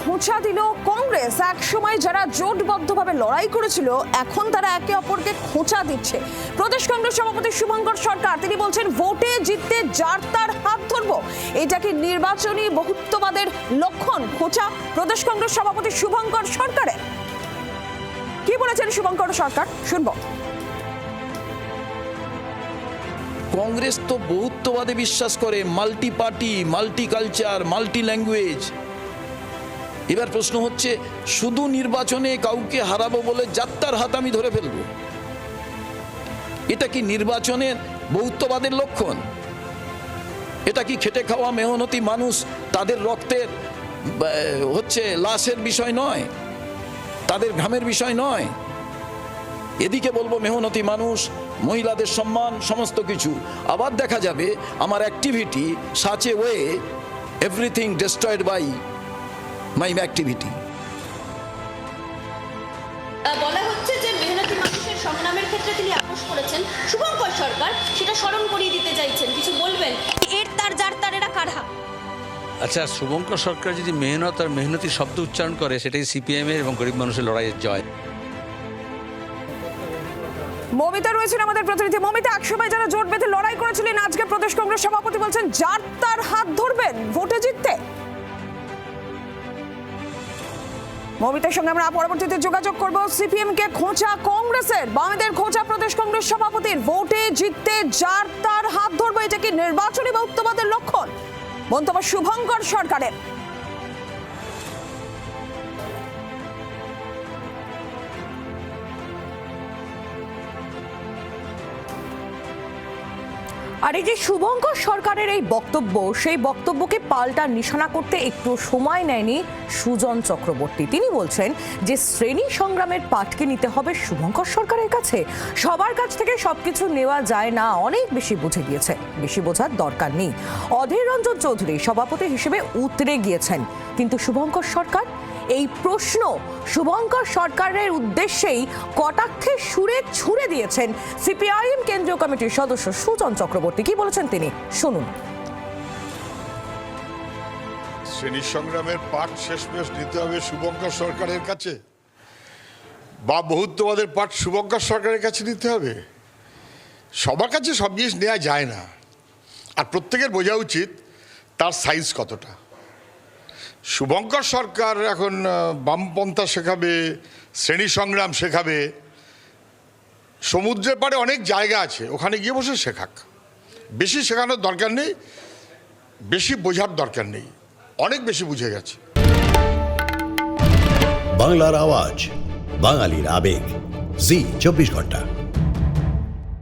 খোঁচা দিল কংগ্রেস। এক সময় যারা জোটবদ্ধভাবে লড়াই করেছিল এখন তারা একে অপরকে খোঁচা দিচ্ছে। প্রদেশ কংগ্রেস সভাপতি শুভঙ্কর সরকার তিনি বলছেন ভোটে জিততে যার তার হাত ধরবো, এটা কি নির্বাচনী বহুত্ববাদের লক্ষণ? খোঁচা প্রদেশ কংগ্রেস সভাপতি শুভঙ্কর সরকারের। কি বলেছেন শুভঙ্কর সরকার শুনবো। কংগ্রেস তো বহুত্ববাদে বিশ্বাস করে, multi party, multi culture, multi language. এবার প্রশ্ন হচ্ছে শুধু নির্বাচনে কাউকে হারাবো বলে যাত্রার হাত আমি ধরে ফেলবো, এটা কি নির্বাচনের বহুত্ববাদের লক্ষণ? এটা কি খেটে খাওয়া মেহনতি মানুষ তাদের রক্তের হচ্ছে লাশের বিষয় নয়, তাদের ঘামের বিষয় নয়? এদিকে বলবো মেহনতি মানুষ, মহিলাদের সম্মান, সমস্ত কিছু, আবার দেখা যাবে আমার activity such a way everything destroyed by my activity. বলা হচ্ছে যে মেহনতি মানুষের সংগ্রামের ক্ষেত্রে তিনি আপোষ করেছেন শুভঙ্কর সরকার, সেটা স্মরণ করিয়ে দিতে চাইছেন। কিছু বলবেন? এর তার যার তার এরা কারা? আচ্ছা, শুভঙ্কর সরকার যদি মেহনত আর মেহনতি শব্দ উচ্চারণ করে সেটাই সিপিএম এর এবং গরিব মানুষের লড়াইয়ের জয়। মমিতা রয়েছেন আমাদের প্রতিনিধি। মমিতা, একসময় যারা জোট বেঁধে লড়াই করেছিলেন আজকে প্রদেশ কংগ্রেস সভাপতি বলছেন যার তার হাত ধরবেন ভোটে জিততে। মমিতার সঙ্গে আমরা পরবর্তীতে যোগাযোগ করব। সিপিএম কে খোঁচা কংগ্রেসের, বামেদের খোঁচা প্রদেশ কংগ্রেস সভাপতির, ভোটে জিততে যার তার হাত ধরবো, এটা কি নির্বাচনী বহুত্ববাদের লক্ষণ? মন্তব্য শুভঙ্কর সরকারের। আর এই যে শুভঙ্কর সরকারের এই বক্তব্য, সেই বক্তব্যকে পাল্টা নিশানা করতে একটু সময় নেয়নি সুজন চক্রবর্তী। তিনি বলছেন যে শ্রেণী সংগ্রামের পাঠকে নিতে হবে শুভঙ্কর সরকারের কাছে। সবার কাছ থেকে সবকিছু নেওয়া যায় না, অনেক বেশি বুঝে গিয়েছে, বেশি বোঝার দরকার নেই। অধীর রঞ্জন চৌধুরী সভাপতি হিসেবে উতরে গিয়েছেন, কিন্তু শুভঙ্কর সরকার, এই প্রশ্ন শুভঙ্কর সরকারের উদ্দেশ্যেই কটাক্ষের সুরে ছুড়ে দিয়েছেন সিপিআইএম কেন্দ্রীয় কমিটির সদস্য সুজন চক্রবর্তী। কি বলেছেন তিনি শুনুন। শ্রেণী সংগ্রামের পাঠ শেষমেশ নিতে হবে শুভঙ্কর সরকারের কাছে, বা বহুত্ববাদের পাঠ শুভঙ্কর সরকারের কাছে নিতে হবে? সবার কাছে সব জিনিস নেওয়া যায় না, আর প্রত্যেকের বোঝা উচিত তার সাইজ কতটা। শুভঙ্কর সরকার এখন বামপন্থা শেখাবে, শ্রেণী সংগ্রাম শেখাবে, সমুদ্রের পাড়ে অনেক জায়গা আছে, ওখানে গিয়ে বসে শেখাক। বেশি শেখানোর দরকার নেই, বেশি বোঝার দরকার নেই, অনেক বেশি বুঝে গেছে। বাংলার আওয়াজ, বাঙালির আবেগ, জি 24 ঘন্টা।